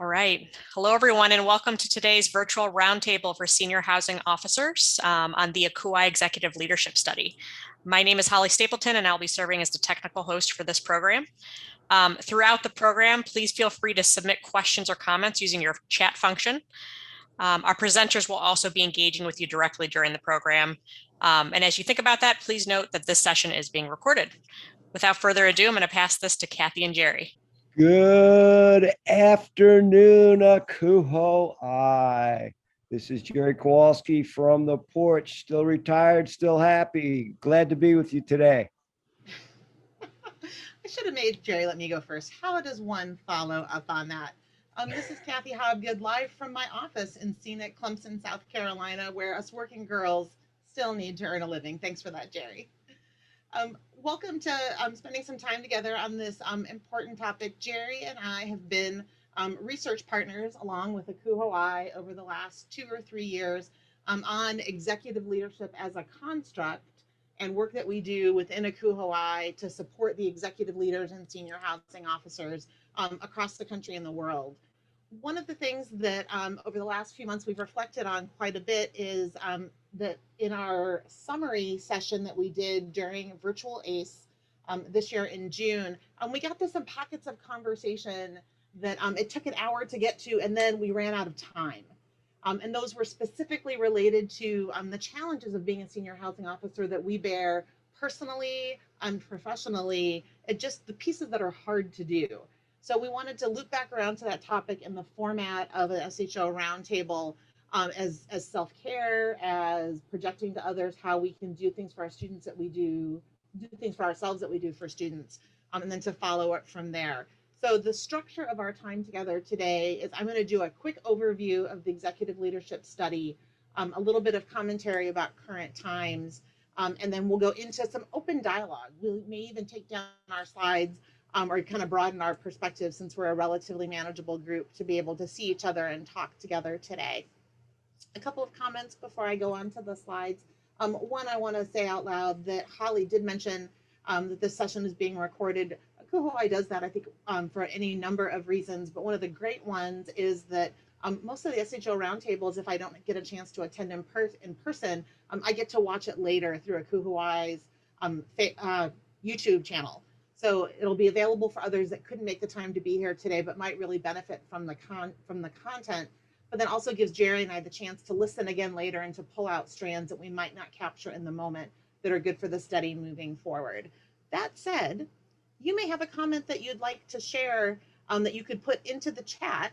All right. Hello, everyone, and welcome to today's virtual roundtable for senior housing officers on the ACUI Executive Leadership Study. My name is Holly Stapleton, and I'll be serving as the technical host for this program. Throughout the program, please feel free to submit questions or comments using your chat function. Our presenters will also be engaging with you directly during the program. And as you think about that, please note that this session is being recorded. Without further ado, I'm going to pass this to Kathy and Jerry. Good afternoon, ACUI. This is Jerry Kowalski from the porch, still retired, still happy. Glad to be with you today. I should have made Jerry let me go first. How does one follow up on that? This is Kathy Hobgood live from my office in scenic Clemson, South Carolina, where us working girls still need to earn a living. Thanks for that, Jerry. Welcome to spending some time together on this important topic. Jerry and I have been research partners along with ACUI over the last 2 or 3 years on executive leadership as a construct and work that we do within ACUI to support the executive leaders and senior housing officers across the country and the world. One of the things that over the last few months we've reflected on quite a bit is that in our summary session that we did during Virtual ACE this year in June, we got to some pockets of conversation that it took an hour to get to, and then we ran out of time. And those were specifically related to the challenges of being a senior housing officer that we bear personally and professionally, and just the pieces that are hard to do. So we wanted to loop back around to that topic in the format of an SHO roundtable as self-care, as projecting to others how we can do things for our students that we do things for ourselves that we do for students, and then to follow up from there. So the structure of our time together today is I'm going to do a quick overview of the executive leadership study, a little bit of commentary about current times, and then we'll go into some open dialogue. We may even take down our slides or kind of broaden our perspective since we're a relatively manageable group to be able to see each other and talk together today. A couple of comments before I go on to the slides. One, I want to say out loud that Holly did mention that this session is being recorded. ACUI does that, I think, for any number of reasons, but one of the great ones is that most of the SHO roundtables, if I don't get a chance to attend in person, I get to watch it later through ACUI's YouTube channel. So it'll be available for others that couldn't make the time to be here today, but might really benefit from the content. But then also gives Jerry and I the chance to listen again later and to pull out strands that we might not capture in the moment that are good for the study moving forward. That said, you may have a comment that you'd like to share that you could put into the chat,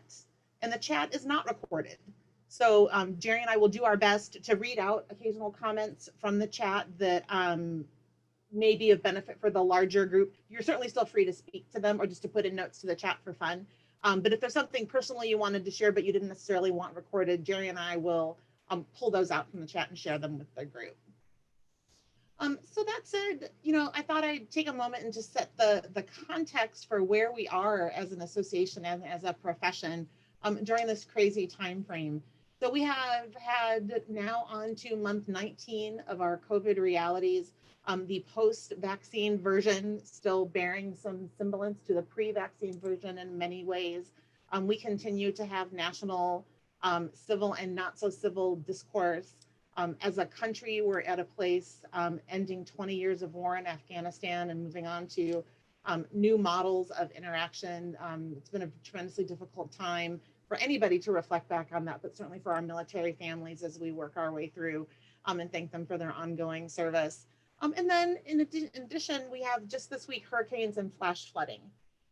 and the chat is not recorded. So Jerry and I will do our best to read out occasional comments from the chat that may be of benefit for the larger group. You're certainly still free to speak to them or just to put in notes to the chat for fun. But if there's something personally you wanted to share but you didn't necessarily want recorded, Jerry and I will pull those out from the chat and share them with the group. So that said, I thought I'd take a moment and just set the context for where we are as an association and as a profession during this crazy time frame. So we have had now on to month 19 of our COVID realities. The post-vaccine version still bearing some semblance to the pre-vaccine version in many ways. We continue to have national civil and not so civil discourse. As a country, we're at a place ending 20 years of war in Afghanistan and moving on to new models of interaction. It's been a tremendously difficult time for anybody to reflect back on that, but certainly for our military families as we work our way through and thank them for their ongoing service. And then in addition, we have just this week hurricanes and flash flooding.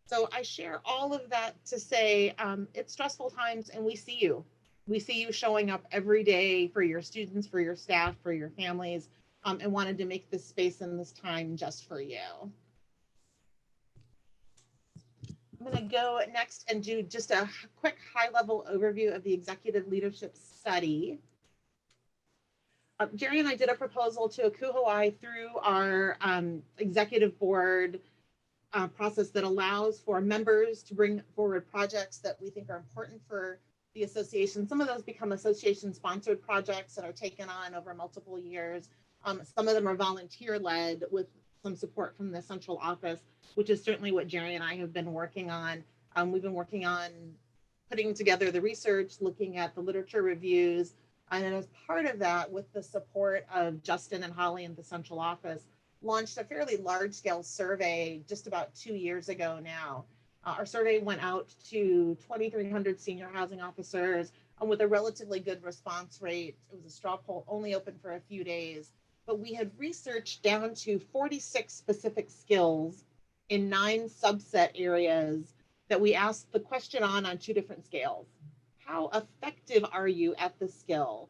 So I share all of that to say it's stressful times and we see you. We see you showing up every day for your students, for your staff, for your families, and wanted to make this space and this time just for you. I'm going to go next and do just a quick high-level overview of the executive leadership study. Jerry and I did a proposal to ACUI through our executive board process that allows for members to bring forward projects that we think are important for the association. Some of those become association-sponsored projects that are taken on over multiple years. Some of them are volunteer-led with some support from the central office, which is certainly what Jerry and I have been working on. We've been working on putting together the research, looking at the literature reviews, and then as part of that, with the support of Justin and Holly in the central office, launched a fairly large-scale survey just about 2 years ago now. Our survey went out to 2,300 senior housing officers with a relatively good response rate. It was a straw poll, only open for a few days, but we had researched down to 46 specific skills in 9 subset areas that we asked the question on 2 different scales. How effective are you at the skill?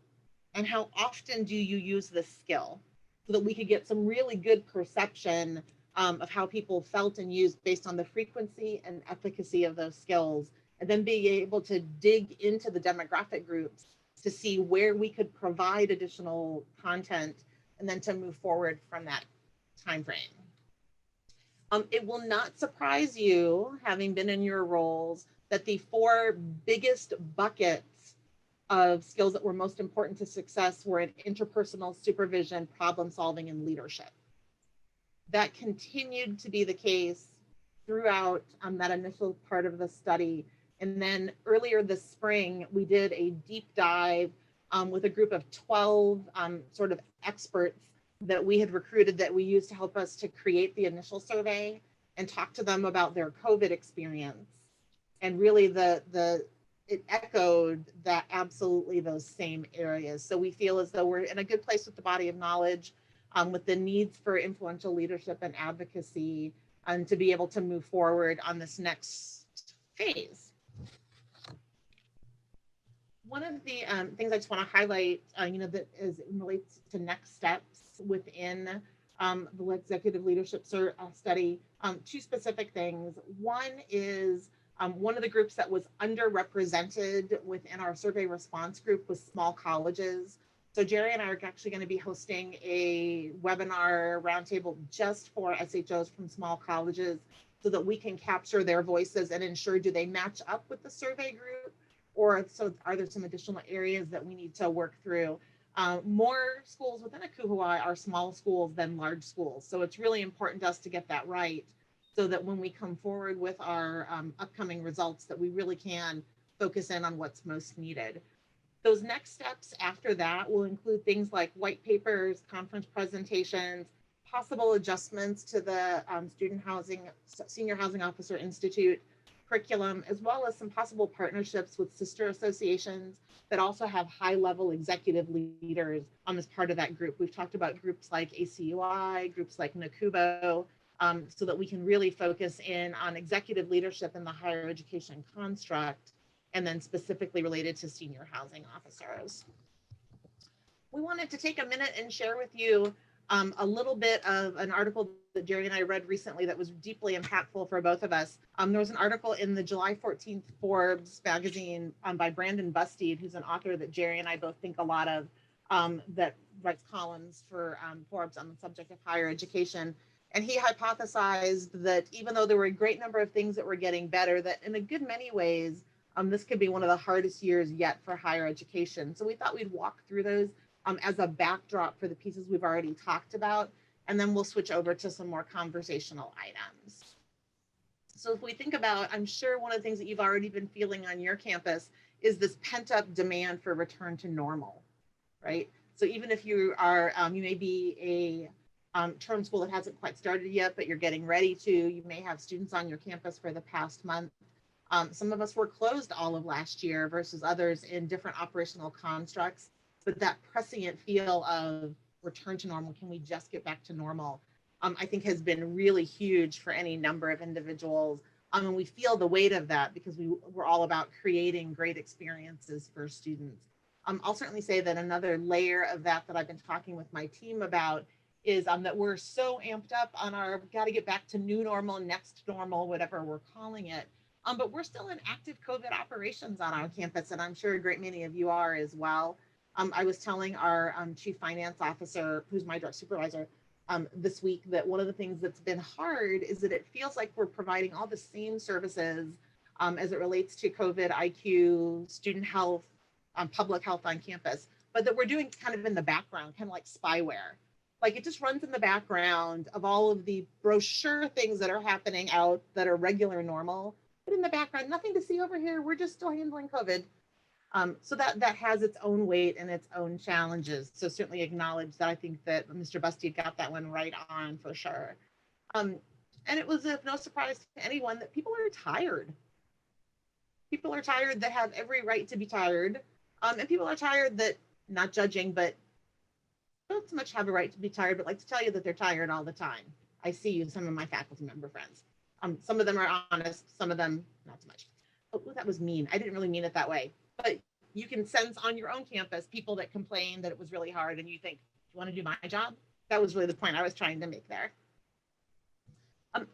And how often do you use this skill? So that we could get some really good perception of how people felt and used based on the frequency and efficacy of those skills, and then being able to dig into the demographic groups to see where we could provide additional content and then to move forward from that time frame. It will not surprise you, having been in your roles, that the 4 biggest buckets of skills that were most important to success were in interpersonal, supervision, problem solving, and leadership. That continued to be the case throughout that initial part of the study. And then earlier this spring, we did a deep dive with a group of 12 sort of experts that we had recruited that we used to help us to create the initial survey, and talk to them about their COVID experience. And really it echoed that absolutely those same areas. So we feel as though we're in a good place with the body of knowledge, with the needs for influential leadership and advocacy, and to be able to move forward on this next phase. One of the things I just want to highlight, that relates to next steps within the executive leadership study, 2 specific things. One is one of the groups that was underrepresented within our survey response group was small colleges. So Jerry and I are actually going to be hosting a webinar roundtable just for SHOs from small colleges, so that we can capture their voices and ensure, do they match up with the survey group, or so are there some additional areas that we need to work through? More schools within a Kuhuai are small schools than large schools. So it's really important to us to get that right, so that when we come forward with our upcoming results, that we really can focus in on what's most needed. Those next steps after that will include things like white papers, conference presentations, possible adjustments to the Senior Housing Officer Institute curriculum, as well as some possible partnerships with sister associations that also have high-level executive leaders as part of that group. We've talked about groups like ACUI, groups like NACUBO, so that we can really focus in on executive leadership in the higher education construct, and then specifically related to senior housing officers. We wanted to take a minute and share with you a little bit of an article that Jerry and I read recently that was deeply impactful for both of us. There was an article in the July 14th Forbes magazine by Brandon Busteed, who's an author that Jerry and I both think a lot of, that writes columns for Forbes on the subject of higher education. And he hypothesized that even though there were a great number of things that were getting better, that in a good many ways, this could be one of the hardest years yet for higher education. So we thought we'd walk through those as a backdrop for the pieces we've already talked about, and then we'll switch over to some more conversational items. So if we think about, I'm sure one of the things that you've already been feeling on your campus is this pent-up demand for return to normal, right? So even if you are, you may be a term school that hasn't quite started yet, but you're getting ready to, you may have students on your campus for the past month. Some of us were closed all of last year versus others in different operational constructs. But that prescient feel of return to normal, can we just get back to normal, I think has been really huge for any number of individuals. And we feel the weight of that because we're all about creating great experiences for students. I'll certainly say that another layer of that I've been talking with my team about is that we're so amped up on our got to get back to new normal, next normal, whatever we're calling it. But we're still in active COVID operations on our campus, and I'm sure a great many of you are as well. I was telling our chief finance officer, who's my direct supervisor, this week, that one of the things that's been hard is that it feels like we're providing all the same services as it relates to COVID, IQ, student health, public health on campus, but that we're doing kind of in the background, kind of like spyware. Like it just runs in the background of all of the brochure things that are happening out that are regular normal, but in the background, nothing to see over here. We're just still handling COVID. So that has its own weight and its own challenges. So certainly acknowledge that. I think that Mr. Busty got that one right on for sure. And it was of no surprise to anyone that people are tired. People are tired that have every right to be tired. And people are tired that, not judging, but don't so much have a right to be tired, but like to tell you that they're tired all the time. I see you, some of my faculty member friends. Some of them are honest, some of them not so much. Oh, that was mean. I didn't really mean it that way. But you can sense on your own campus people that complain that it was really hard, and you think, do you want to do my job? That was really the point I was trying to make there.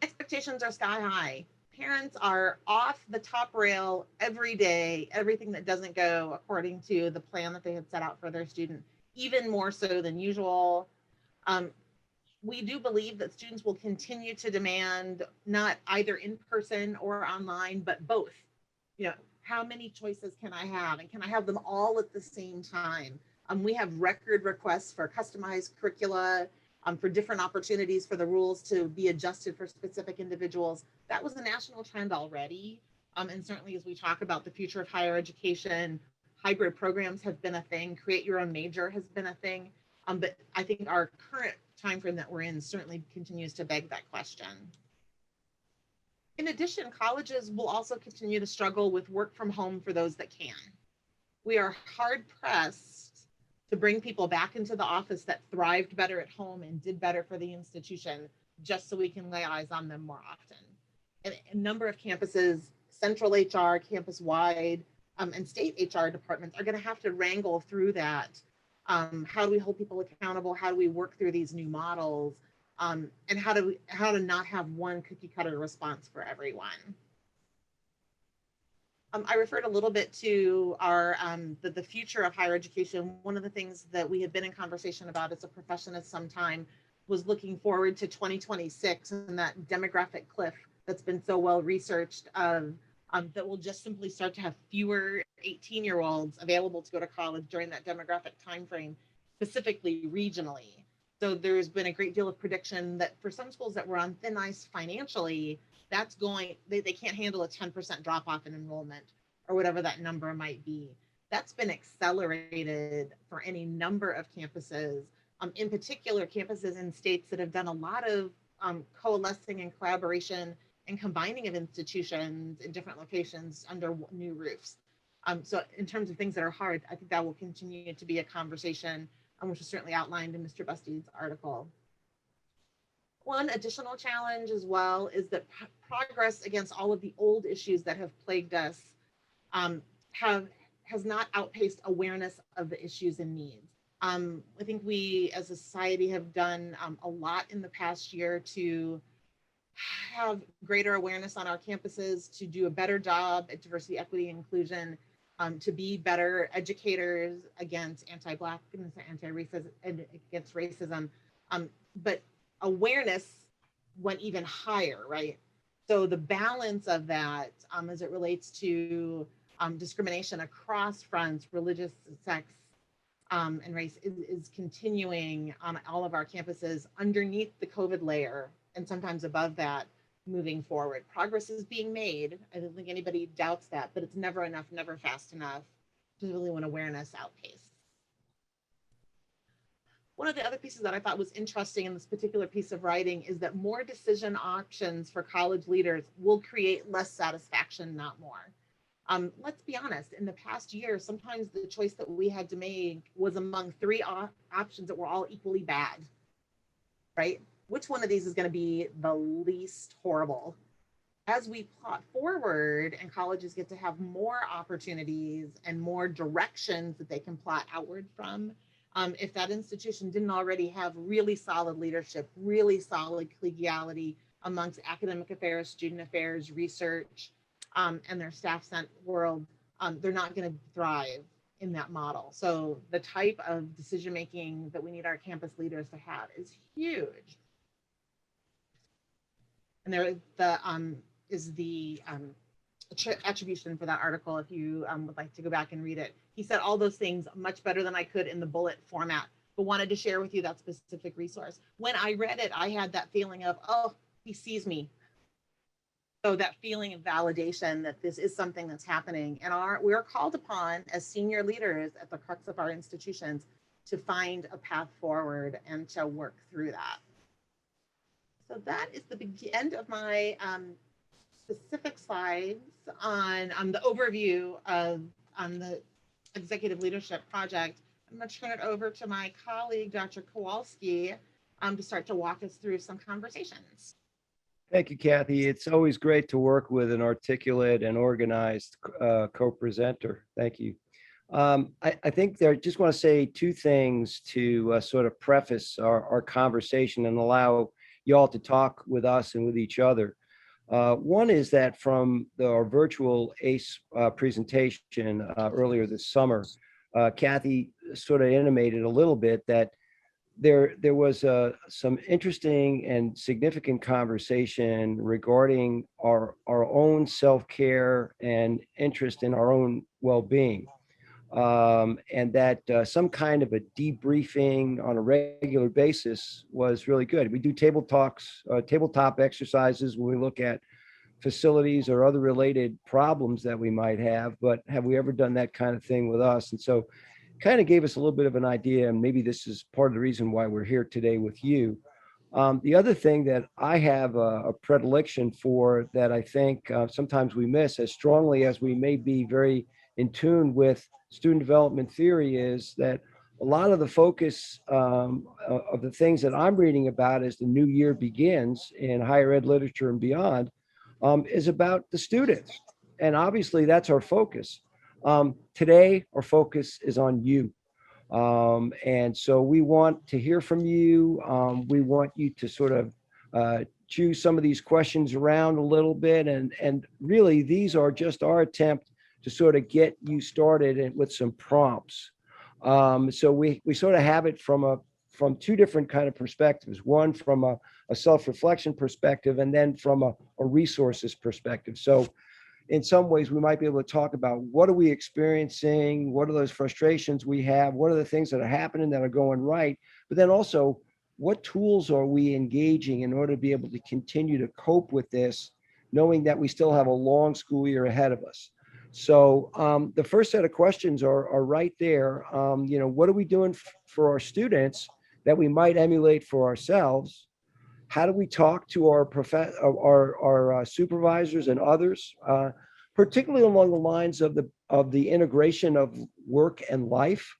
Expectations are sky high. Parents are off the top rail every day, everything that doesn't go according to the plan that they had set out for their student, even more so than usual. We do believe that students will continue to demand not either in person or online, but both. You know, how many choices can I have? And can I have them all at the same time? We have record requests for customized curricula, for different opportunities for the rules to be adjusted for specific individuals. That was a national trend already. And certainly as we talk about the future of higher education, hybrid programs have been a thing. Create your own major has been a thing. But I think our current time frame that we're in certainly continues to beg that question. In addition, colleges will also continue to struggle with work from home for those that can. We are hard pressed to bring people back into the office that thrived better at home and did better for the institution, just so we can lay eyes on them more often. And a number of campuses, central HR, campus-wide, and state HR departments are going to have to wrangle through that. How do we hold people accountable? How do we work through these new models? And how to not have one cookie cutter response for everyone. I referred a little bit to our the future of higher education. One of the things that we have been in conversation about as a profession at some time was looking forward to 2026 and that demographic cliff that's been so well researched that will just simply start to have fewer 18-year-olds available to go to college during that demographic timeframe, specifically regionally. So there's been a great deal of prediction that for some schools that were on thin ice financially, that's going, they can't handle a 10% drop off in enrollment or whatever that number might be. That's been accelerated for any number of campuses, in particular campuses in states that have done a lot of coalescing and collaboration and combining of institutions in different locations under new roofs. So in terms of things that are hard, I think that will continue to be a conversation, which is certainly outlined in Mr. Busty's article. One additional challenge as well is that progress against all of the old issues that have plagued us has not outpaced awareness of the issues and needs. I think we as a society have done a lot in the past year to have greater awareness on our campuses, to do a better job at diversity, equity, and inclusion, to be better educators against anti-Blackness, anti-racism, and against racism. But awareness went even higher, right? So the balance of that as it relates to discrimination across fronts, religious, sex, and race is continuing on all of our campuses underneath the COVID layer and sometimes above that moving forward. Progress is being made. I don't think anybody doubts that, but it's never enough, never fast enough, particularly when awareness outpaces. One of the other pieces that I thought was interesting in this particular piece of writing is that more decision options for college leaders will create less satisfaction, not more. Let's be honest, in the past year, sometimes the choice that we had to make was among three options that were all equally bad, right? Which one of these is going to be the least horrible? As we plot forward and colleges get to have more opportunities and more directions that they can plot outward from, if that institution didn't already have really solid leadership, really solid collegiality amongst academic affairs, student affairs, research, and their staff sent world, they're not going to thrive in that model. So the type of decision-making that we need our campus leaders to have is huge. And there is the attribution for that article if you would like to go back and read it. He said all those things much better than I could in the bullet format, but wanted to share with you that specific resource. When I read it, I had that feeling of, oh, he sees me. So that feeling of validation that this is something that's happening, and we're called upon as senior leaders at the crux of our institutions to find a path forward and to work through that. So that is the end of my specific slides on the overview of on the executive leadership project. I'm going to turn it over to my colleague, Dr. Kowalski, to start to walk us through some conversations. Thank you, Kathy. It's always great to work with an articulate and organized co-presenter. Thank you. I think I just want to say two things to sort of preface our conversation and allow you all to talk with us and with each other. One is that from our virtual ACE presentation earlier this summer, Kathy sort of intimated a little bit that there was some interesting and significant conversation regarding our own self-care and interest in our own well-being. And that some kind of a debriefing on a regular basis was really good. We do tabletop exercises when we look at facilities or other related problems that we might have, but have we ever done that kind of thing with us? And so kind of gave us a little bit of an idea, and maybe this is part of the reason why we're here today with you. The other thing that I have a predilection for that I think sometimes we miss as strongly as we may be very in tune with student development theory is that a lot of the focus of the things that I'm reading about as the new year begins in higher ed literature and beyond is about the students. And obviously that's our focus. Today, our focus is on you. And so we want to hear from you. We want you to sort of choose some of these questions around a little bit. And really, these are just our attempt to sort of get you started with some prompts. So we sort of have it from two different kind of perspectives. One from a self-reflection perspective, and then from a resources perspective. So in some ways, we might be able to talk about what are we experiencing, what are those frustrations we have, what are the things that are happening that are going right, but then also what tools are we engaging in order to be able to continue to cope with this, knowing that we still have a long school year ahead of us. So the first set of questions are right there. What are we doing for our students that we might emulate for ourselves? How do we talk to our supervisors and others, particularly along the lines of the integration of work and life?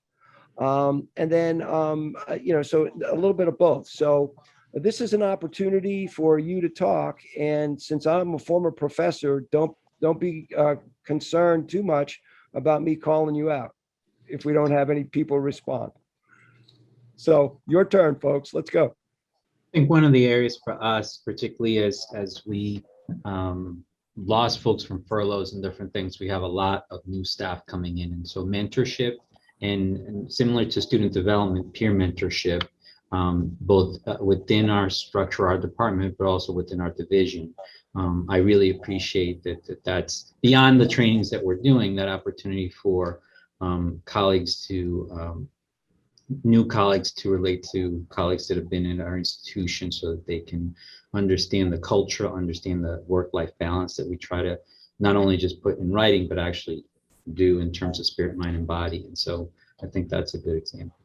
And then, so a little bit of both. So this is an opportunity for you to talk. And since I'm a former professor, don't be concerned too much about me calling you out if we don't have any people respond. So your turn, folks. Let's go. I think one of the areas for us, particularly as we lost folks from furloughs and different things, we have a lot of new staff coming in. And so mentorship and similar to student development, peer mentorship, both within our structure, our department, but also within our division. I really appreciate that's beyond the trainings that we're doing, that opportunity for colleagues to new colleagues to relate to colleagues that have been in our institution so that they can understand the culture, understand the work-life balance that we try to not only just put in writing, but actually do in terms of spirit, mind, and body. And so I think that's a good example.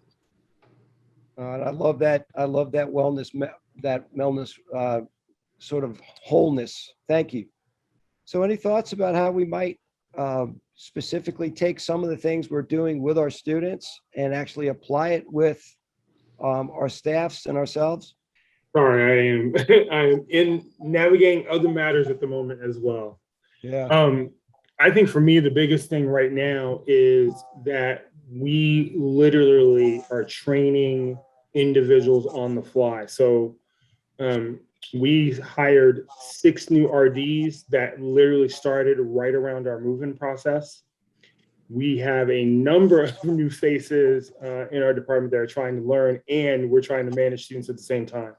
I love that. I love that wellness, sort of wholeness. Thank you. So any thoughts about how we might specifically take some of the things we're doing with our students and actually apply it with our staffs and ourselves? Sorry, I am in navigating other matters at the moment as well. Yeah. I think for me, the biggest thing right now is that we literally are training individuals on the fly. So we hired 6 new RDs that literally started right around our move-in process. We have a number of new faces in our department that are trying to learn, and we're trying to manage students at the same time.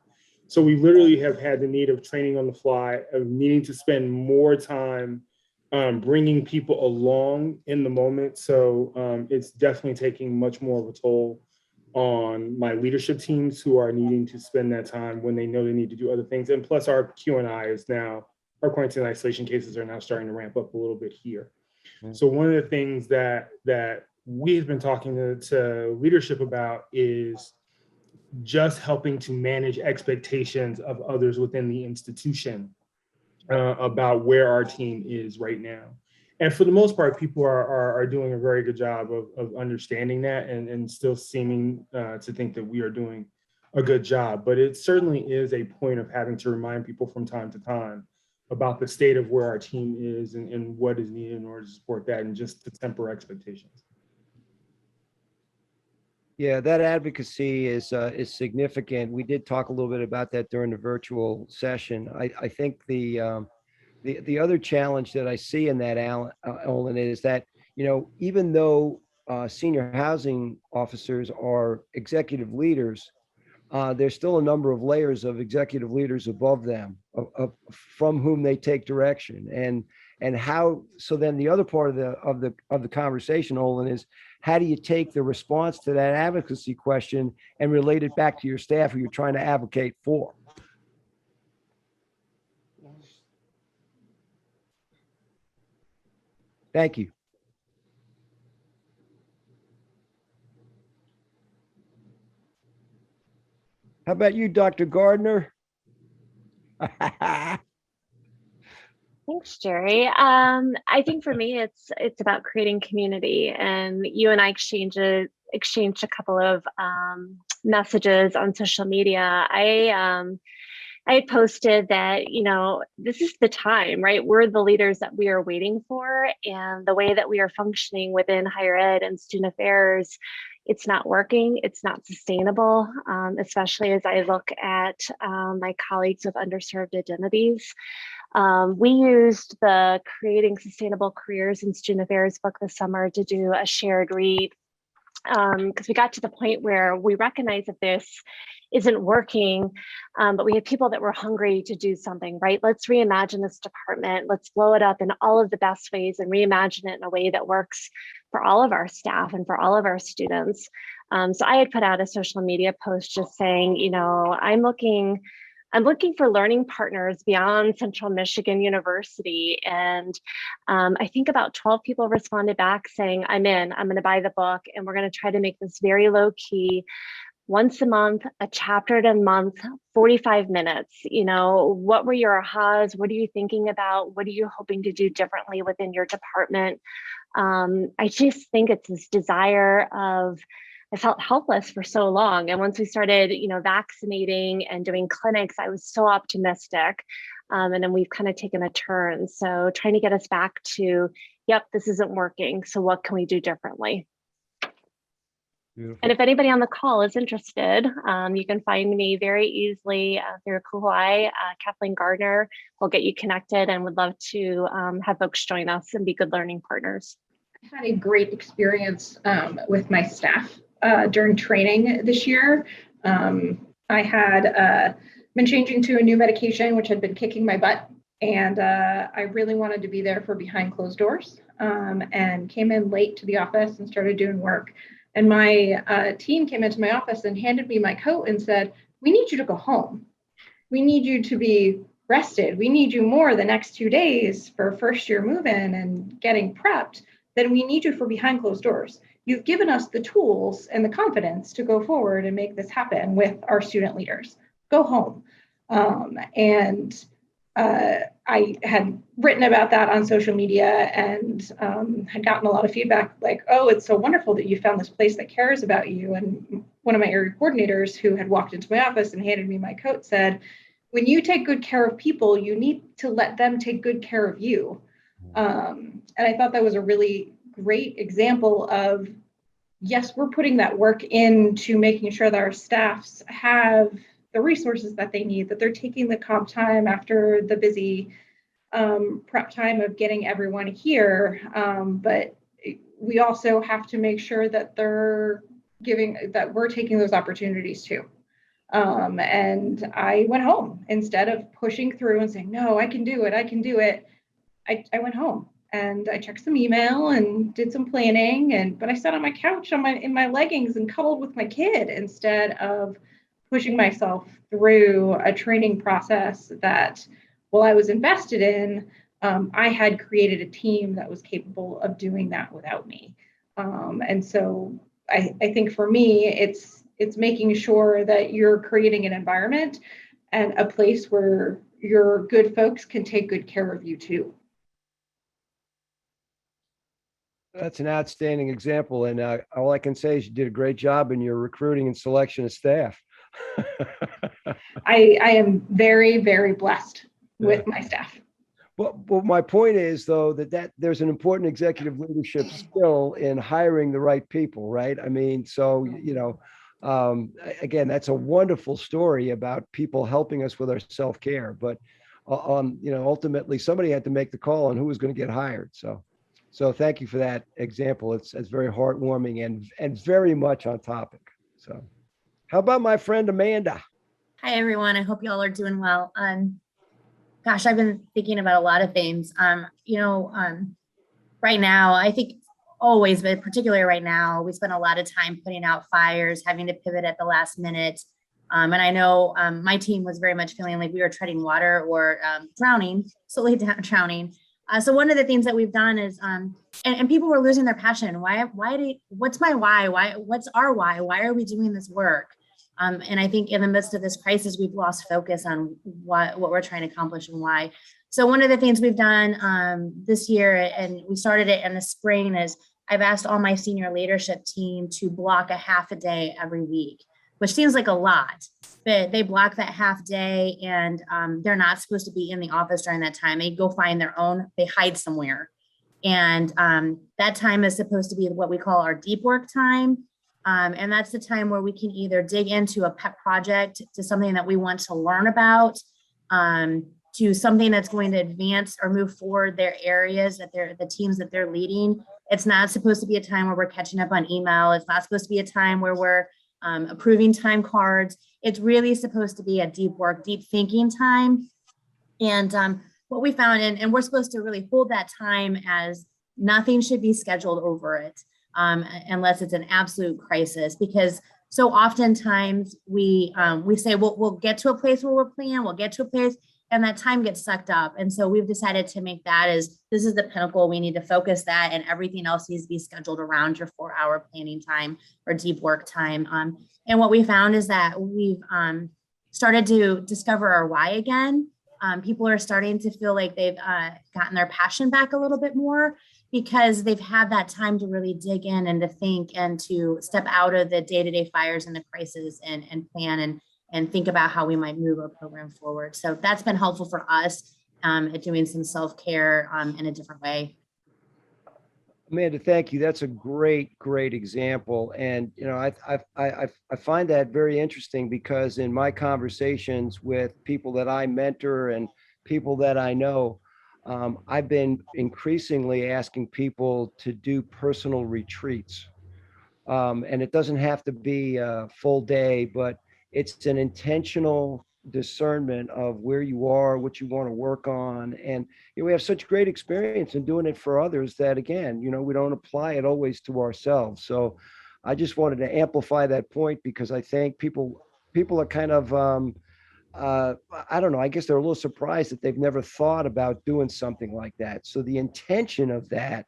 So we literally have had the need of training on the fly, of needing to spend more time bringing people along in the moment. So it's definitely taking much more of a toll on my leadership teams, who are needing to spend that time when they know they need to do other things. And plus our Q&I is now our quarantine isolation cases are now starting to ramp up a little bit here. Mm. So one of the things that we've been talking to leadership about is just helping to manage expectations of others within the institution about where our team is right now. And for the most part, people are doing a very good job of understanding that and still seeming to think that we are doing a good job. But it certainly is a point of having to remind people from time to time about the state of where our team is and what is needed in order to support that, and just to temper expectations. Yeah, that advocacy is significant. We did talk a little bit about that during the virtual session. I think the other challenge that I see in that, Olin, is that, even though senior housing officers are executive leaders, there's still a number of layers of executive leaders above them, from whom they take direction. And how, so then the other part of the conversation, Olin, is how do you take the response to that advocacy question and relate it back to your staff who you're trying to advocate for? Thank you. How about you, Dr. Gardner? Thanks, Jerry. I think for me, it's about creating community, and you and I exchanged a couple of messages on social media. I had posted that, this is the time, right? We're the leaders that we are waiting for, and the way that we are functioning within higher ed and student affairs, it's not working. It's not sustainable, especially as I look at my colleagues with underserved identities. We used the Creating Sustainable Careers in Student Affairs book this summer to do a shared read, because we got to the point where we recognized that this isn't working, but we had people that were hungry to do something, right? Let's reimagine this department. Let's blow it up in all of the best ways and reimagine it in a way that works for all of our staff and for all of our students. So I had put out a social media post just saying, I'm looking for learning partners beyond Central Michigan University. And I think about 12 people responded back saying, I'm going to buy the book, and we're going to try to make this very low key, once a month, a chapter a month, 45 minutes. What were your ahas? What are you thinking about? What are you hoping to do differently within your department? I just think it's this desire of, I felt helpless for so long. And once we started, vaccinating and doing clinics, I was so optimistic. And then we've kind of taken a turn. So trying to get us back to, yep, this isn't working. So what can we do differently? Beautiful. And if anybody on the call is interested, you can find me very easily through Kuhai. Kathleen Gardner will get you connected, and would love to have folks join us and be good learning partners. I had a great experience with my staff during training this year. I had been changing to a new medication, which had been kicking my butt. And I really wanted to be there for behind closed doors, and came in late to the office and started doing work. And my team came into my office and handed me my coat and said, we need you to go home. We need you to be rested. We need you more the next 2 days for first year move-in and getting prepped than we need you for behind closed doors. You've given us the tools and the confidence to go forward and make this happen with our student leaders. Go home. I had written about that on social media and had gotten a lot of feedback like, oh, it's so wonderful that you found this place that cares about you. And one of my area coordinators who had walked into my office and handed me my coat said, when you take good care of people, you need to let them take good care of you. And I thought that was a really great example of, yes, we're putting that work into making sure that our staffs have the resources that they need, that they're taking the comp time after the busy prep time of getting everyone here. But we also have to make sure that we're taking those opportunities too. And I went home instead of pushing through and saying, no, I can do it. I went home and I checked some email and did some planning, but I sat on my couch in my leggings and cuddled with my kid instead of pushing myself through a training process that while I was invested in, I had created a team that was capable of doing that without me. And so I think for me, it's making sure that you're creating an environment and a place where your good folks can take good care of you too. That's an outstanding example. And all I can say is you did a great job in your recruiting and selection of staff. I am very, very blessed with my staff. Well, my point is, though, that there's an important executive leadership skill in hiring the right people, right? I mean, so, again, that's a wonderful story about people helping us with our self-care. But, ultimately, somebody had to make the call on who was going to get hired. So thank you for that example. It's very heartwarming and very much on topic. So how about my friend Amanda? Hi, everyone. I hope you all are doing well. Gosh, I've been thinking about a lot of things. Right now, I think always, but particularly right now, we spend a lot of time putting out fires, having to pivot at the last minute. And I know my team was very much feeling like we were treading water or slowly drowning. So one of the things that we've done is, and people were losing their passion. What's my why? What's our why? Why are we doing this work? And I think in the midst of this crisis, we've lost focus on what we're trying to accomplish and why. So one of the things we've done this year, and we started it in the spring, is I've asked all my senior leadership team to block a half a day every week, which seems like a lot, but they block that half day, and they're not supposed to be in the office during that time. They go find their own, they hide somewhere. And that time is supposed to be what we call our deep work time. And that's the time where we can either dig into a pet project, to something that we want to learn about, to something that's going to advance or move forward their areas the teams that they're leading. It's not supposed to be a time where we're catching up on email. It's not supposed to be a time where we're approving time cards. It's really supposed to be a deep work, deep thinking time. And what we found, and we're supposed to really hold that time as nothing should be scheduled over it. Unless it's an absolute crisis, because so oftentimes we say, well, we'll get to a place where we're planning, we'll get to a place, and that time gets sucked up. And so we've decided to make that as this is the pinnacle. We need to focus that, and everything else needs to be scheduled around your 4-hour planning time or deep work time. And what we found is that we've started to discover our why again. People are starting to feel like they've gotten their passion back a little bit more, because they've had that time to really dig in and to think and to step out of the day-to-day fires and the crisis and plan and think about how we might move our program forward. So that's been helpful for us at doing some self-care in a different way. Amanda, thank you. That's a great example. And, I find that very interesting, because in my conversations with people that I mentor and people that I know, I've been increasingly asking people to do personal retreats. And it doesn't have to be a full day, but it's an intentional discernment of where you are, what you want to work on. And we have such great experience in doing it for others that, again, we don't apply it always to ourselves. So I just wanted to amplify that point, because I think people are kind of, I don't know, I guess they're a little surprised that they've never thought about doing something like that. So the intention of that,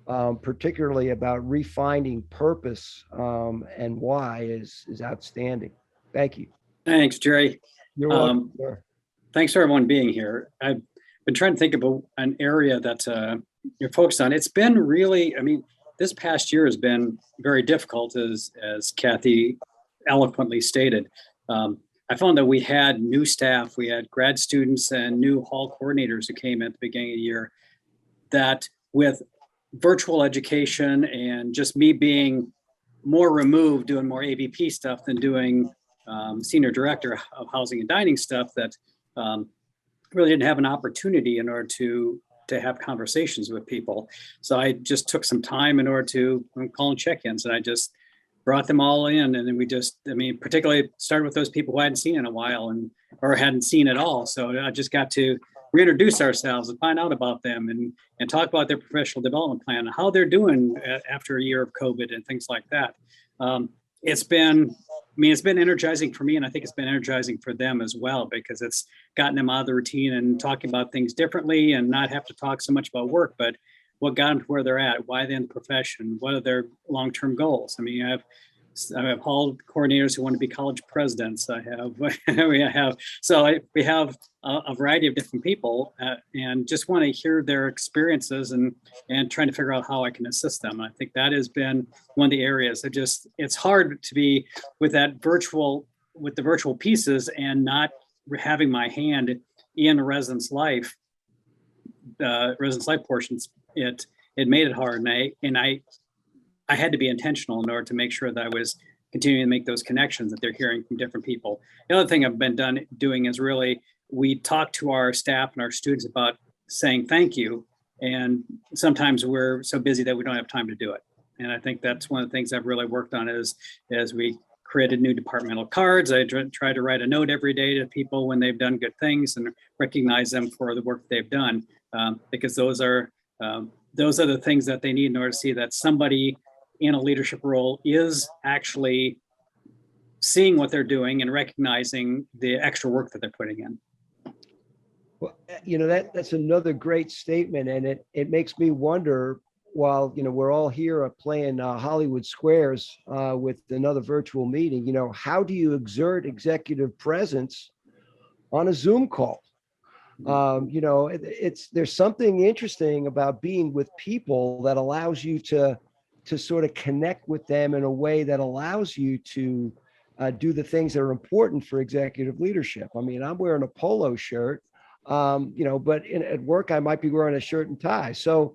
particularly about refining purpose and why, is outstanding. Thank you. Thanks, Jerry. You're welcome. Sir. Thanks for everyone being here. I've been trying to think about an area that you're focused on. It's been really, this past year has been very difficult, as Kathy eloquently stated. I found that we had new staff, we had grad students and new hall coordinators who came at the beginning of the year, that with virtual education and just me being more removed, doing more AVP stuff than doing senior director of housing and dining stuff, that really didn't have an opportunity in order to have conversations with people. So I just took some time in order to call and check-ins, and I just brought them all in. And then we just, particularly started with those people who I hadn't seen in a while or hadn't seen at all. So I just got to reintroduce ourselves and find out about them and talk about their professional development plan and how they're doing after a year of COVID and things like that. it's been, I mean, it's been energizing for me, and I think it's been energizing for them as well, because it's gotten them out of the routine and talking about things differently and not have to talk so much about work, but what got them to where they're at, why they're in the profession, what are their long-term goals. I mean, I have hall coordinators who want to be college presidents. I have, we have a variety of different people, and just want to hear their experiences and trying to figure out how I can assist them. I think that has been one of the areas. It's hard to be with the virtual pieces and not having my hand in a resident's life, resident's life portions. It made it hard, and I had to be intentional in order to make sure that I was continuing to make those connections that they're hearing from different people. The other thing I've been doing is really, we talk to our staff and our students about saying thank you. And sometimes we're so busy that we don't have time to do it. And I think that's one of the things I've really worked on is, as we created new departmental cards, I try to write a note every day to people when they've done good things and recognize them for the work they've done. Because those are the things that they need in order to see that somebody in a leadership role is actually seeing what they're doing and recognizing the extra work that they're putting in. Well, that's another great statement, and it makes me wonder, while we're all here playing Hollywood Squares with another virtual meeting, how do you exert executive presence on a Zoom call? There's something interesting about being with people that allows you to sort of connect with them in a way that allows you to do the things that are important for executive leadership. I mean, I'm wearing a polo shirt, but at work I might be wearing a shirt and tie. So,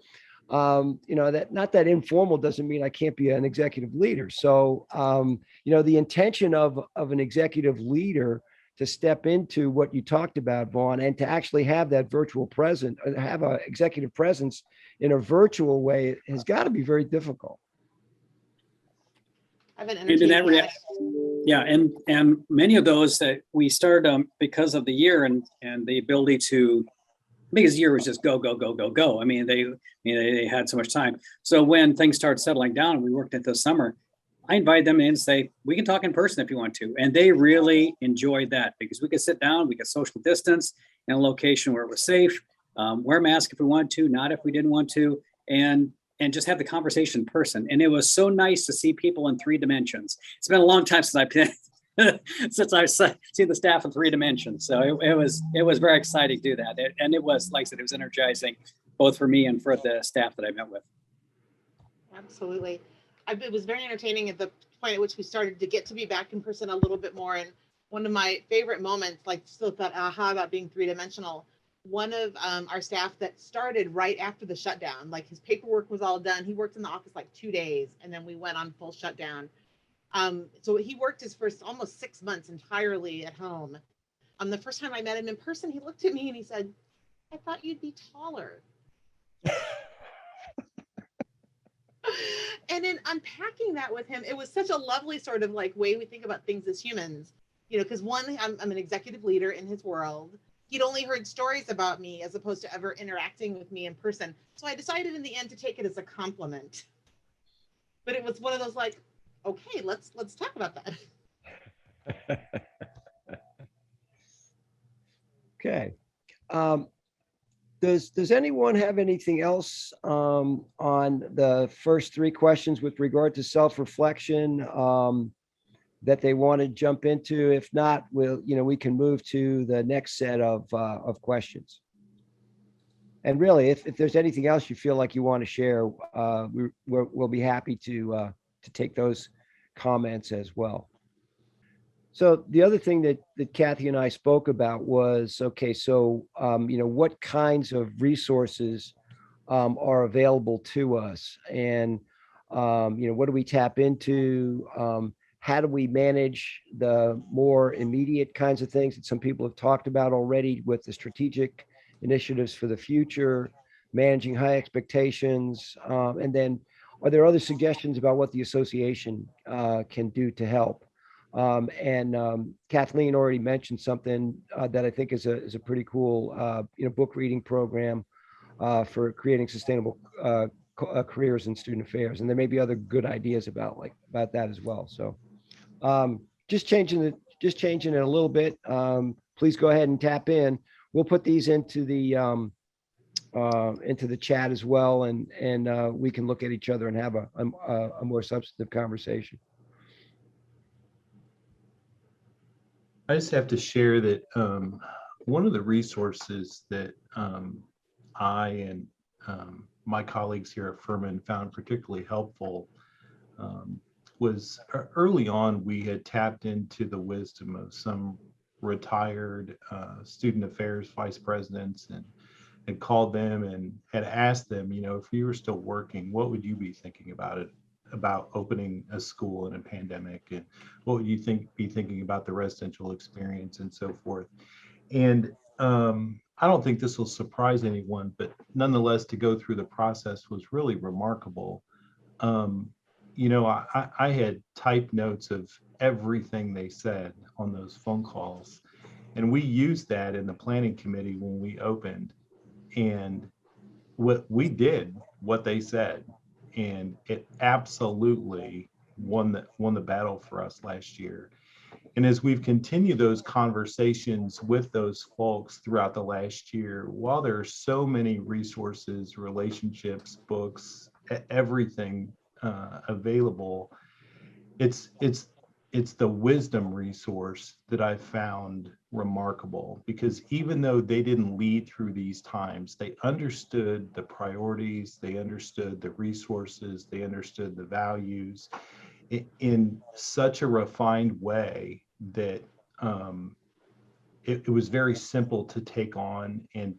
that not that informal doesn't mean I can't be an executive leader. So, the intention of an executive leader to step into what you talked about, Vaughn, and to actually have that virtual presence, have an executive presence in a virtual way, has got to be very difficult. I've been entertaining. Yeah, and many of those that we started because of the year and the ability to, because the year was just go. I mean, they had so much time. So when things started settling down and we worked at this summer, I invited them in and say, we can talk in person if you want to. And they really enjoyed that, because we could sit down, we could social distance in a location where it was safe, wear a mask if we wanted to, not if we didn't want to, and just have the conversation in person. And it was so nice to see people in 3 dimensions. It's been a long time since I've seen the staff in 3 dimensions. So it was very exciting to do that. And it was, like I said, it was energizing both for me and for the staff that I met with. Absolutely. It was very entertaining at the point at which we started to get to be back in person a little bit more. And one of my favorite moments, like still that aha about being 3-dimensional, one of our staff that started right after the shutdown, like his paperwork was all done. He worked in the office like 2 days, and then we went on full shutdown. So he worked his first almost 6 months entirely at home. The first time I met him in person, he looked at me and he said, "I thought you'd be taller." And in unpacking that with him, it was such a lovely sort of like way we think about things as humans, because one, I'm an executive leader in his world. He'd only heard stories about me as opposed to ever interacting with me in person. So I decided in the end to take it as a compliment. But it was one of those like, okay, let's talk about that. Okay. Does anyone have anything else on the first 3 questions with regard to self-reflection that they want to jump into? If not, we can move to the next set of questions. And really, if there's anything else you feel like you want to share, we'll be happy to take those comments as well. So the other thing that Kathy and I spoke about was, okay, so, what kinds of resources are available to us, and, what do we tap into? How do we manage the more immediate kinds of things that some people have talked about already with the strategic initiatives for the future, managing high expectations, and then are there other suggestions about what the association can do to help? Kathleen already mentioned something that I think is a pretty cool book reading program for creating sustainable careers in student affairs, and there may be other good ideas about that as well. So Just changing it a little bit. Please go ahead and tap in. We'll put these into the chat as well, and we can look at each other and have a more substantive conversation. I just have to share that one of the resources that I and my colleagues here at Furman found particularly helpful was early on. We had tapped into the wisdom of some retired student affairs vice presidents and had called them and had asked them, you know, if you were still working, what would you be thinking about opening a school in a pandemic, and what would you be thinking about the residential experience and so forth. And I don't think this will surprise anyone, but nonetheless, to go through the process was really remarkable. You know, I had typed notes of everything they said on those phone calls, and we used that in the planning committee when we opened. And what we did, what they said, and it absolutely won the battle for us last year. And as we've continued those conversations with those folks throughout the last year, while there are so many resources, relationships, books, everything available, it's the wisdom resource that I found remarkable, because even though they didn't lead through these times, they understood the priorities, they understood the resources, they understood the values in such a refined way that it was very simple to take on and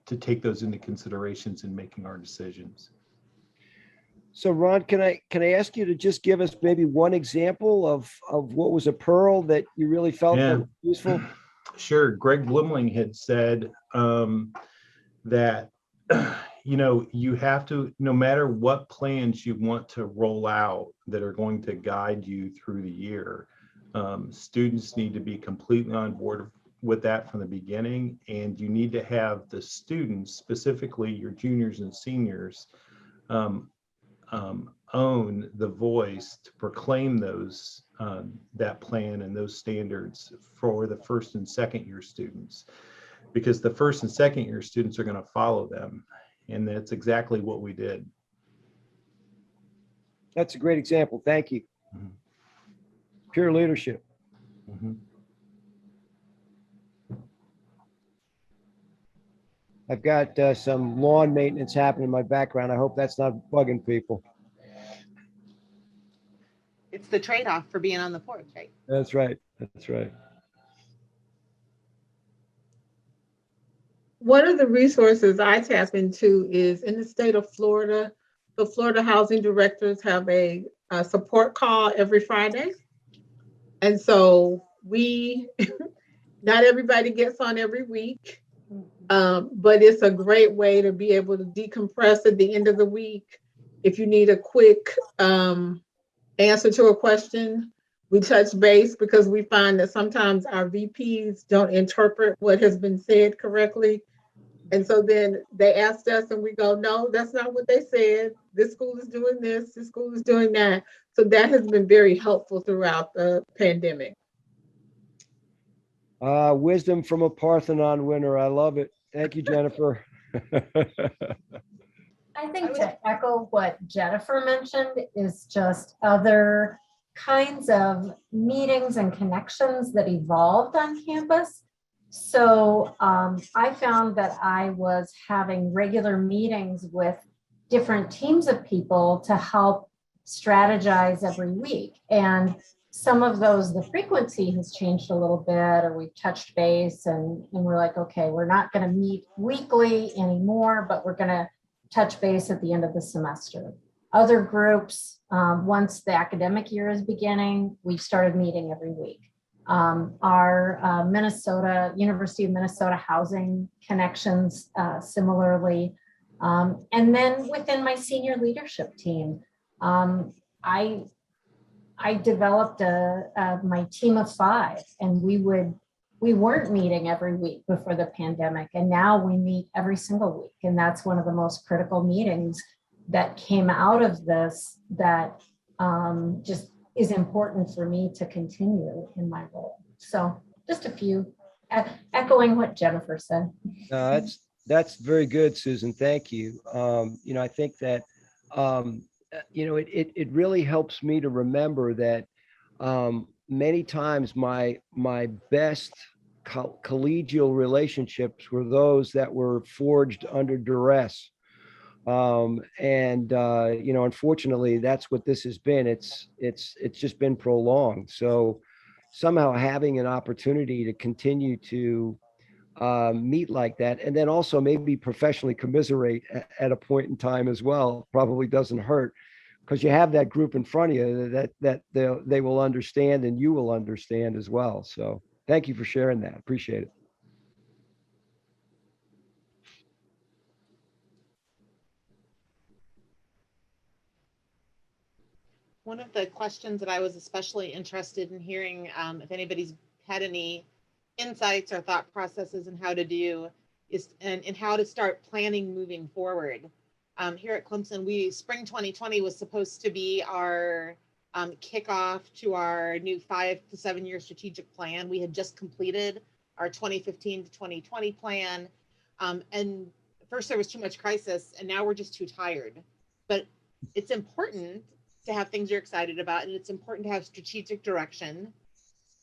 to take those into considerations in making our decisions. So Ron, can I ask you to just give us maybe one example of what was a pearl that you really felt that was useful? Sure. Greg Blumling had said that, you know, you have to, no matter what plans you want to roll out that are going to guide you through the year, students need to be completely on board with that from the beginning. And you need to have the students, specifically your juniors and seniors, own the voice to proclaim those that plan and those standards for the first and second year students, because the first and second year students are going to follow them, and that's exactly what we did. That's a great example. Thank you. Mm-hmm. Pure leadership. Mm-hmm. I've got some lawn maintenance happening in my background. I hope that's not bugging people. It's the trade-off for being on the porch, right? That's right. That's right. One of the resources I tap into is in the state of Florida, the Florida housing directors have a support call every Friday. And so not everybody gets on every week, but it's a great way to be able to decompress at the end of the week. If you need a quick answer to a question, we touch base, because we find that sometimes our VPs don't interpret what has been said correctly. And so then they asked us and we go, no, that's not what they said. This school is doing this, this school is doing that. So that has been very helpful throughout the pandemic. Wisdom from a Parthenon winner. I love it. Thank you, Jennifer. I think to echo what Jennifer mentioned is just other kinds of meetings and connections that evolved on campus. So I found that I was having regular meetings with different teams of people to help strategize every week. And some of those, the frequency has changed a little bit, or we've touched base and we're like, okay, we're not going to meet weekly anymore, but we're going to touch base at the end of the semester. Other groups, once the academic year is beginning, we've started meeting every week. Our University of Minnesota housing connections, similarly. And then within my senior leadership team, I developed my team of 5, and we weren't meeting every week before the pandemic, and now we meet every single week. And that's one of the most critical meetings that came out of this, that just is important for me to continue in my role. So just a few, echoing what Jennifer said. That's very good, Susan. Thank you. I think that, it really helps me to remember that many times my best collegial relationships were those that were forged under duress. Unfortunately, that's what this has been. It's just been prolonged. So somehow having an opportunity to continue to meet like that, and then also maybe professionally commiserate at a point in time as well, probably doesn't hurt, because you have that group in front of you that they will understand and you will understand as well. So thank you for sharing that. Appreciate it. One of the questions that I was especially interested in hearing, if anybody's had any insights or thought processes in how to do is and how to start planning moving forward. Here at Clemson, spring 2020 was supposed to be our kickoff to our new 5 to 7 year strategic plan. We had just completed our 2015 to 2020 plan. And first there was too much crisis, and now we're just too tired. But it's important to have things you're excited about, and it's important to have strategic direction.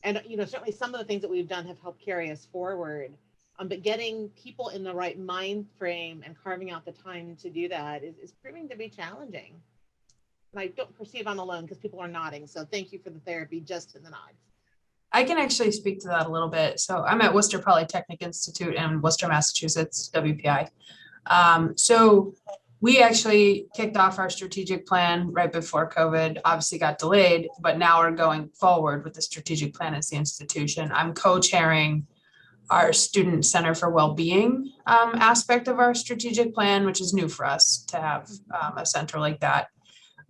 And certainly some of the things that we've done have helped carry us forward. But getting people in the right mind frame and carving out the time to do that is proving to be challenging. And I don't perceive I'm alone because people are nodding. So thank you for the therapy just in the nods. I can actually speak to that a little bit. So I'm at Worcester Polytechnic Institute in Worcester, Massachusetts, WPI. So we actually kicked off our strategic plan right before COVID, obviously got delayed, but now we're going forward with the strategic plan as the institution. I'm co-chairing our Student Center for Wellbeing aspect of our strategic plan, which is new for us to have a center like that.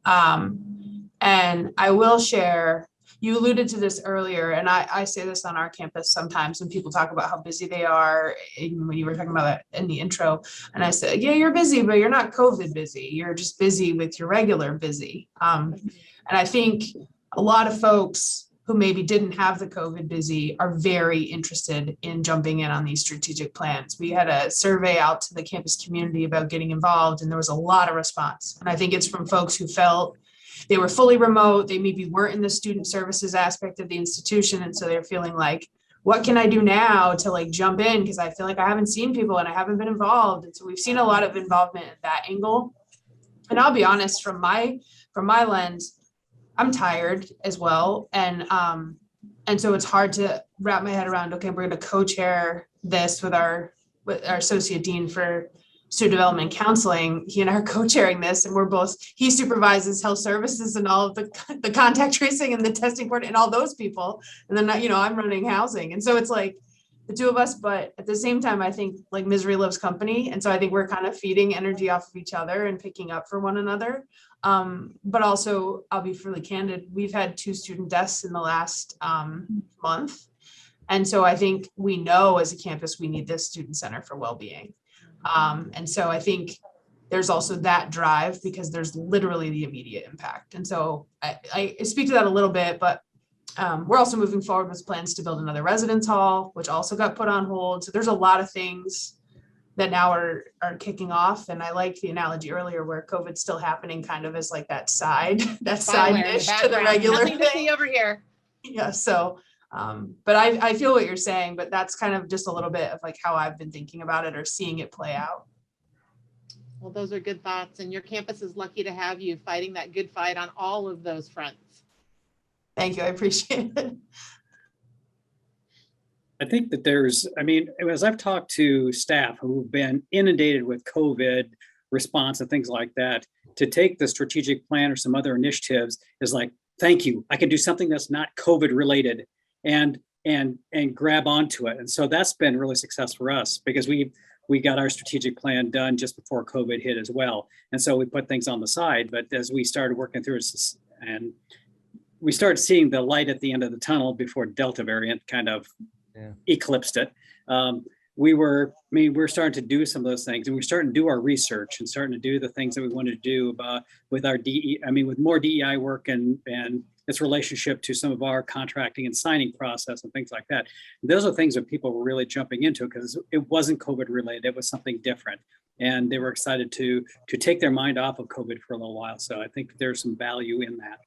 And I will share, you alluded to this earlier, and I say this on our campus sometimes when people talk about how busy they are, when you were talking about that in the intro, and I said, yeah, you're busy, but you're not COVID busy. You're just busy with your regular busy. And I think a lot of folks who maybe didn't have the COVID busy are very interested in jumping in on these strategic plans. We had a survey out to the campus community about getting involved, and there was a lot of response. And I think it's from folks who felt they were fully remote, they maybe weren't in the student services aspect of the institution. And so they're feeling like, what can I do now to like jump in? Because I feel like I haven't seen people and I haven't been involved. And so we've seen a lot of involvement at that angle. And I'll be honest, from my lens, I'm tired as well. And so it's hard to wrap my head around, okay, we're going to co-chair this with our associate dean for student development and counseling. He and I are co-chairing this, and he supervises health services and all of the contact tracing and the testing board and all those people. And then, I'm running housing. And so it's like the two of us, but at the same time, I think like misery loves company. And so I think we're kind of feeding energy off of each other and picking up for one another. But also, I'll be fully candid, we've had 2 student deaths in the last month. And so I think we know as a campus, we need this student center for wellbeing. And so I think there's also that drive because there's literally the immediate impact. And so I speak to that a little bit, but we're also moving forward with plans to build another residence hall, which also got put on hold. So there's a lot of things that now are kicking off. And I like the analogy earlier where COVID's still happening kind of as like that side dish to the regular Nothing to see over here. Yeah. So but I feel what you're saying, but that's kind of just a little bit of like how I've been thinking about it or seeing it play out. Well, those are good thoughts, and your campus is lucky to have you fighting that good fight on all of those fronts. Thank you. I appreciate it. I think that as I've talked to staff who've been inundated with COVID response and things like that, to take the strategic plan or some other initiatives is like, thank you, I can do something that's not COVID related and grab onto it. And so that's been really successful for us because we got our strategic plan done just before COVID hit as well. And so we put things on the side, but as we started working through it and we started seeing the light at the end of the tunnel before Delta variant kind of eclipsed it. We're starting to do some of those things, and we're starting to do our research and starting to do the things that we wanted to do with our with more DEI work and its relationship to some of our contracting and signing process and things like that. Those are things that people were really jumping into because it wasn't COVID related, it was something different. And they were excited to take their mind off of COVID for a little while. So I think there's some value in that.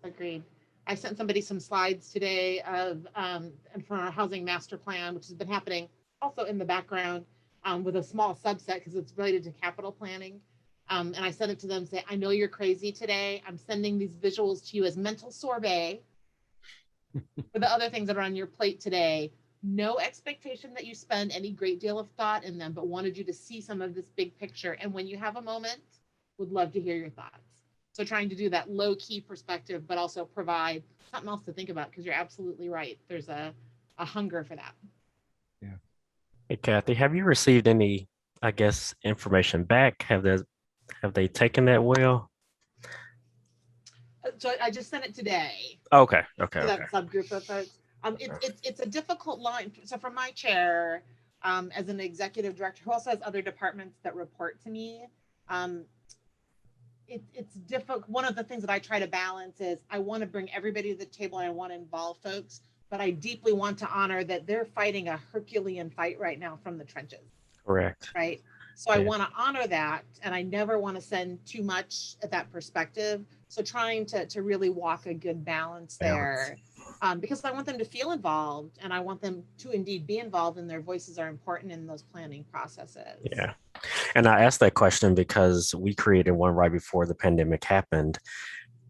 Agreed. I sent somebody some slides today of and for our housing master plan, which has been happening also in the background with a small subset because it's related to capital planning. And I sent it to them, say, I know you're crazy today. I'm sending these visuals to you as mental sorbet for the other things that are on your plate today. No expectation that you spend any great deal of thought in them, but wanted you to see some of this big picture. And when you have a moment, would love to hear your thoughts. So trying to do that low key perspective, but also provide something else to think about, because you're absolutely right. There's a hunger for that. Yeah. Hey, Kathy, have you received any, I guess, information back? Have they taken that well? So I just sent it today. Okay. To that subgroup of folks. It's a difficult line. So from my chair, as an executive director who also has other departments that report to me, it's difficult. One of the things that I try to balance is I want to bring everybody to the table and I want to involve folks, but I deeply want to honor that they're fighting a Herculean fight right now from the trenches. Correct. Right. So I want to honor that, and I never want to send too much at that perspective. So trying to really walk a good balance there, because I want them to feel involved, and I want them to indeed be involved, and their voices are important in those planning processes. Yeah. And I asked that question because we created one right before the pandemic happened,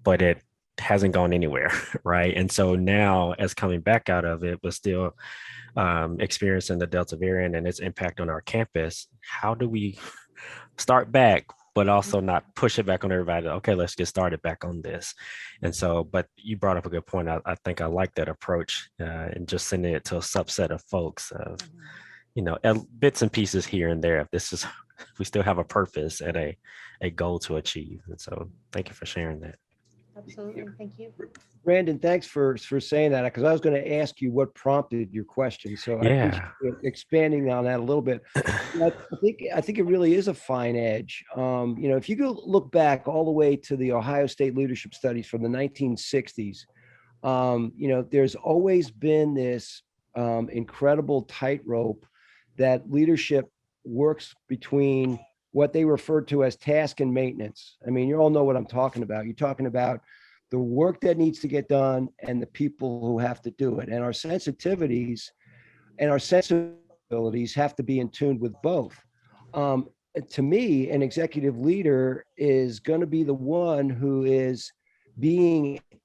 but it hasn't gone anywhere, right? And so now, as coming back out of it, but still experiencing the Delta variant and its impact on our campus, how do we start back, but also not push it back on everybody? Okay, let's get started back on this. And so, but you brought up a good point. I think I like that approach, and just sending it to a subset of folks of, bits and pieces here and there. If we still have a purpose and a goal to achieve. And so thank you for sharing that. Absolutely. Thank you. Brandon, thanks for saying that, because I was going to ask you what prompted your question. So I appreciate you expanding on that a little bit. I think it really is a fine edge. If you go look back all the way to the Ohio State leadership studies from the 1960s, there's always been this incredible tightrope that leadership works between what they refer to as task and maintenance. I mean, you all know what I'm talking about. You're talking about the work that needs to get done and the people who have to do it. And our sensitivities and our sensibilities have to be in tune with both. To me, an executive leader is going to be the one who is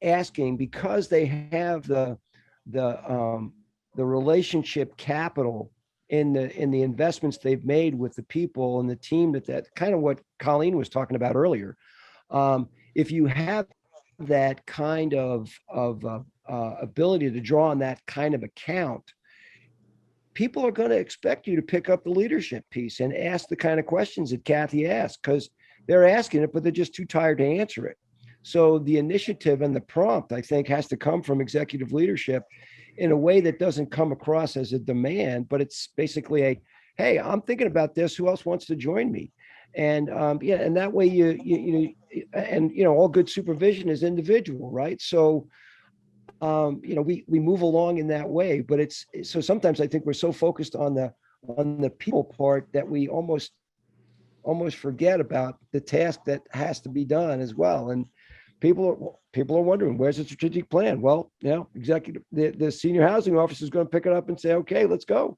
asking, because they have the relationship capital in the investments they've made with the people and the team, that kind of what Colleen was talking about earlier. If you have that kind of ability to draw on that kind of account, people are going to expect you to pick up the leadership piece and ask the kind of questions that Kathy asked, because they're asking it, but they're just too tired to answer it. So the initiative and the prompt, I think, has to come from executive leadership in a way that doesn't come across as a demand, but it's basically hey, I'm thinking about this. Who else wants to join me? And and that way all good supervision is individual, right? So we move along in that way, but so sometimes I think we're so focused on the people part that we almost forget about the task that has to be done as well. And people are wondering, where's the strategic plan? Well, the senior housing office is going to pick it up and say, okay, let's go.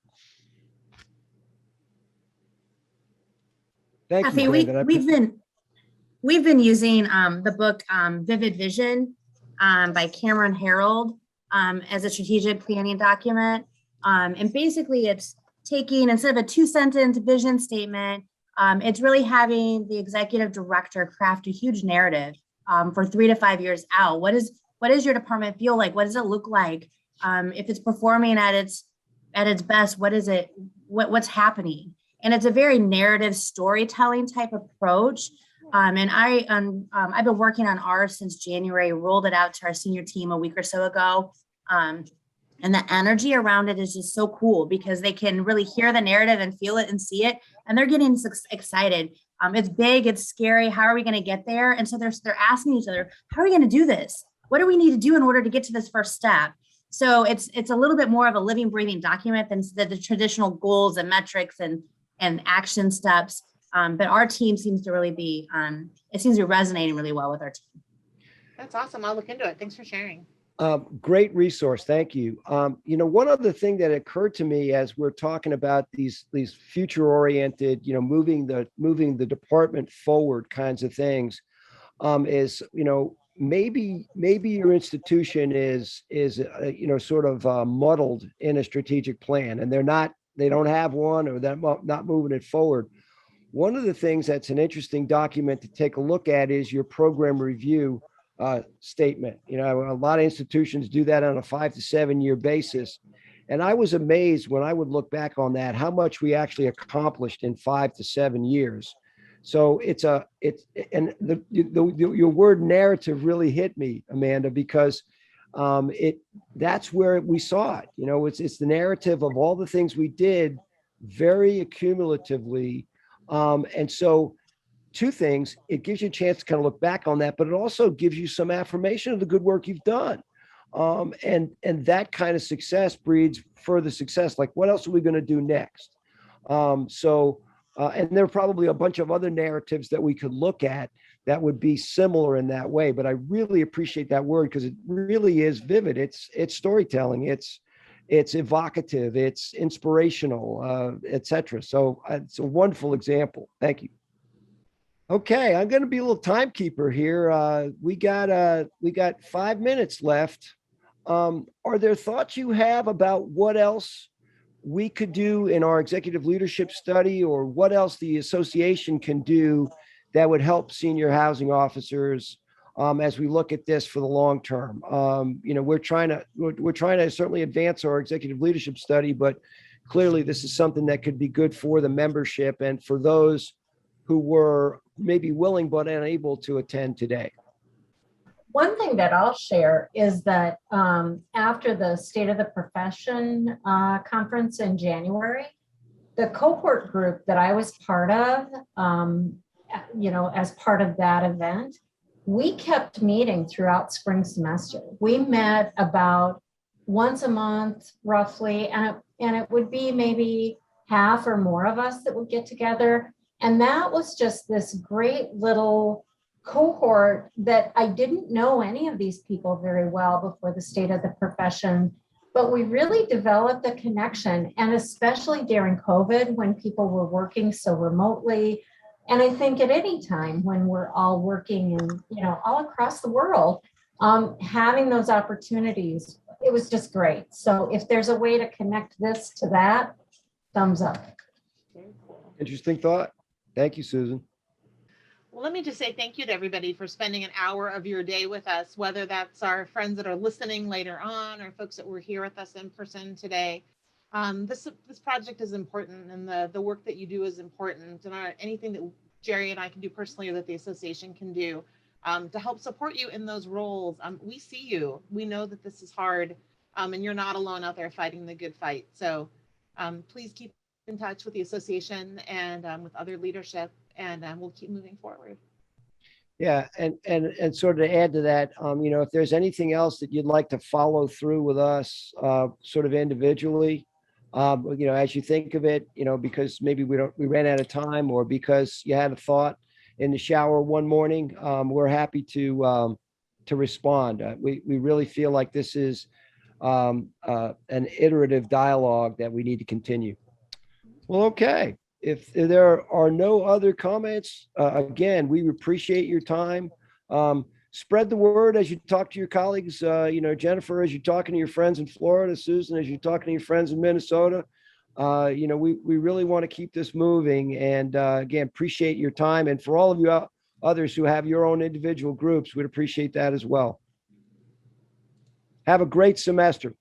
Thank you, Brandon. We've been using the book Vivid Vision by Cameron Harold as a strategic planning document. And basically it's taking, instead of a 2-sentence vision statement, it's really having the executive director craft a huge narrative for 3 to 5 years out. What does your department feel like? What does it look like? If it's performing at its best, what's happening? And it's a very narrative storytelling type approach. And I've been working on ours since January, rolled it out to our senior team a week or so ago. And the energy around it is just so cool because they can really hear the narrative and feel it and see it. And they're getting excited. It's big, it's scary. How are we going to get there? And so they're asking each other, how are we going to do this? What do we need to do in order to get to this first step? So it's a little bit more of a living, breathing document than the traditional goals and metrics and action steps. But our team seems to really be, it seems to be resonating really well with our team. That's awesome. I'll look into it. Thanks for sharing. Great resource. Thank you. One other thing that occurred to me as we're talking about these future oriented, moving the department forward kinds of things, is, maybe your institution is sort of muddled in a strategic plan, and they don't have one, or they're not moving it forward. One of the things that's an interesting document to take a look at is your program review statement. A lot of institutions do that on a 5 to 7 year basis. And I was amazed when I would look back on that, how much we actually accomplished in 5 to 7 years. So your word narrative really hit me, Amanda, because that's where we saw it. It's the narrative of all the things we did very accumulatively. And so two things, it gives you a chance to kind of look back on that, but it also gives you some affirmation of the good work you've done. And that kind of success breeds further success. Like, what else are we going to do next? And there are probably a bunch of other narratives that we could look at that would be similar in that way. But I really appreciate that word, because it really is vivid. It's storytelling. It's evocative. It's inspirational, etc. So it's a wonderful example. Thank you. Okay, I'm going to be a little timekeeper here. We got 5 minutes left. Are there thoughts you have about what else we could do in our executive leadership study, or what else the association can do that would help senior housing officers as we look at this for the long term? We're trying to certainly advance our executive leadership study, but clearly this is something that could be good for the membership and for those who were maybe willing but unable to attend today. One thing that I'll share is that after the State of the Profession conference in January, the cohort group that I was part of, as part of that event, we kept meeting throughout spring semester. We met about once a month, roughly, and it would be maybe half or more of us that would get together. And that was just this great little cohort that I didn't know any of these people very well before the State of the Profession, but we really developed a connection, and especially during COVID when people were working so remotely. And I think at any time when we're all working in, all across the world, having those opportunities, it was just great. So if there's a way to connect this to that, thumbs up. Interesting thought. Thank you, Susan. Well, let me just say thank you to everybody for spending an hour of your day with us, whether that's our friends that are listening later on or folks that were here with us in person today. This project is important, and the work that you do is important, and anything that Jerry and I can do personally, or that the association can do to help support you in those roles. We see you. We know that this is hard, and you're not alone out there fighting the good fight. So please keep in touch with the association and with other leadership, and we'll keep moving forward. Yeah, and sort of to add to that, if there's anything else that you'd like to follow through with us, sort of individually, as you think of it, because maybe we ran out of time, or because you had a thought in the shower one morning, we're happy to respond. We really feel like this is an iterative dialogue that we need to continue. Well, okay. If there are no other comments, again, we appreciate your time. Spread the word as you talk to your colleagues. Jennifer, as you're talking to your friends in Florida, Susan, as you're talking to your friends in Minnesota. We really want to keep this moving. And again, appreciate your time. And for all of you others who have your own individual groups, we'd appreciate that as well. Have a great semester.